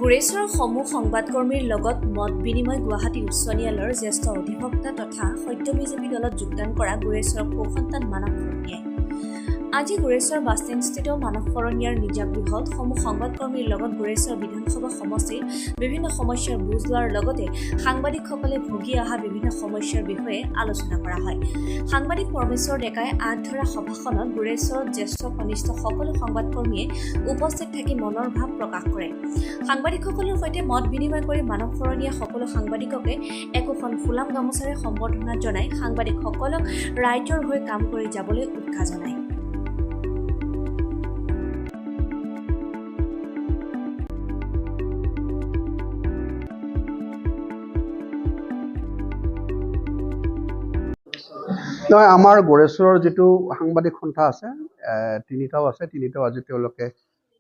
গুৰেশ্বৰ সমূহ সংবাদকৰ্মীৰ লগত মত বিনিময় গুৱাহাটী উচ্চ ন্যায়ালয়ৰ জ্যেষ্ঠ অধিবক্তা তথা সত্য বিজেপি দলত যোগদান কৰা গুৰেশ্বৰ সৌসন্তান মানস শৰণীয়াই আজি গুৰেশ্বৰ বাছষ্টেণ্ডস্থিত মানস শৰণীয়াৰ নিজাগৃহত সমূহ সংবাদকৰ্মীৰ লগত গুৰেশ্বৰ বিধানসভা সমষ্টিৰ বিভিন্ন সমস্যাৰ বুজ লোৱাৰ লগতে সাংবাদিকসকলে ভুগি অহা বিভিন্ন সমস্যাৰ বিষয়ে আলোচনা কৰা হয়। সাংবাদিক পৰমেশ্বৰ ডেকাই আগ ধৰা সভাখনত গুৰেশ্বৰত জ্যেষ্ঠ কনিষ্ঠ সকলো সংবাদকৰ্মীয়ে উপস্থিত থাকি মনৰ ভাৱ প্ৰকাশ কৰে। সাংবাদিকসকলৰ সৈতে মত বিনিময় কৰি মানস শৰণীয়া সকলো সাংবাদিককে একোখন ফুলাম গামোচাৰে সম্বৰ্ধনা জনাই সাংবাদিকসকলক ৰাইজৰ হৈ কাম কৰি যাবলৈ উৎসাহ জনায়। নহয়, আমাৰ গুৰেশ্বৰৰ যিটো সাংবাদিক সন্থা আছে তিনিটাও আছে। তিনিটাও আজি তেওঁলোকে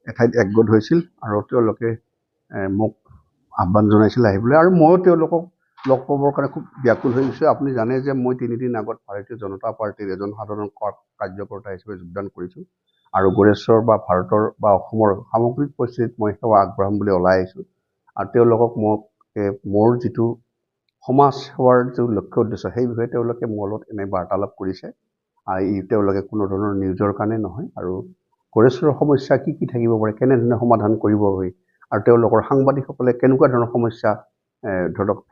এঠাইত একগোট হৈছিল আৰু তেওঁলোকে মোক আহ্বান জনাইছিল আহিবলৈ, আৰু ময়ো তেওঁলোকক লগ পাবৰ কাৰণে খুব ব্যাকুল হৈ গৈছোঁ। আপুনি জানে যে মই 3 দিন আগত ভাৰতীয় জনতা পাৰ্টীৰ এজন সাধাৰণ কাৰ্যকৰ্তা হিচাপে যোগদান কৰিছোঁ আৰু গুৰেশ্বৰ বা ভাৰতৰ বা অসমৰ সামগ্ৰিক পৰিস্থিতিত মই সেৱা আগবঢ়াম বুলি ওলাই আহিছোঁ। আৰু তেওঁলোকক মোৰ যিটো সমাজ সেৱাৰ যিটো লক্ষ্য উদ্দেশ্য সেই বিষয়ে তেওঁলোকে মোৰ লগত এনে বাৰ্তালাপ কৰিছে। তেওঁলোকে কোনো ধৰণৰ নিউজৰ কাৰণে নহয়, আৰু গুৰেশ্বৰৰ সমস্যা কি কি থাকিব পাৰে, কেনেধৰণে সমাধান কৰিব পাৰি, আৰু তেওঁলোকৰ সাংবাদিকসকলে কেনেকুৱা ধৰণৰ সমস্যা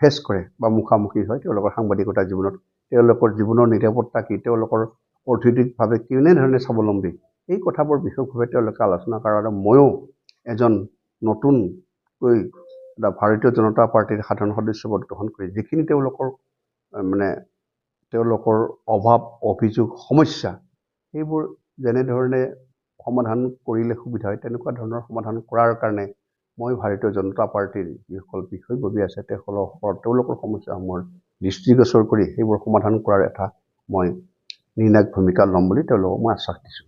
ফেচ কৰে বা মুখামুখি হয় তেওঁলোকৰ সাংবাদিকতা জীৱনত, তেওঁলোকৰ জীৱনৰ নিৰাপত্তা কি, তেওঁলোকৰ অৰ্থনৈতিকভাৱে কেনেধৰণে স্বাৱলম্বী, এই কথাবোৰ বিশেষভাৱে তেওঁলোকে আলোচনা কৰাৰ আৰু ময়ো এজন নতুনকৈ ভাৰতীয় জনতা পাৰ্টীৰ সাধাৰণ সদস্যপদ গ্ৰহণ কৰি যিখিনি তেওঁলোকৰ অভাৱ অভিযোগ সমস্যা সেইবোৰ যেনেধৰণে সমাধান কৰিলে সুবিধা হয় তেনেকুৱা ধৰণৰ সমাধান কৰাৰ কাৰণে মই ভাৰতীয় জনতা পাৰ্টীৰ যিসকল বিষয়ববী আছে তেওঁলোকৰ সমস্যাসমূহৰ দৃষ্টিগোচৰ কৰি সেইবোৰ সমাধান কৰাৰ এটা মই নিৰ্ণায়ক ভূমিকা ল'ম বুলি তেওঁলোকক মই আশ্বাস দিছোঁ।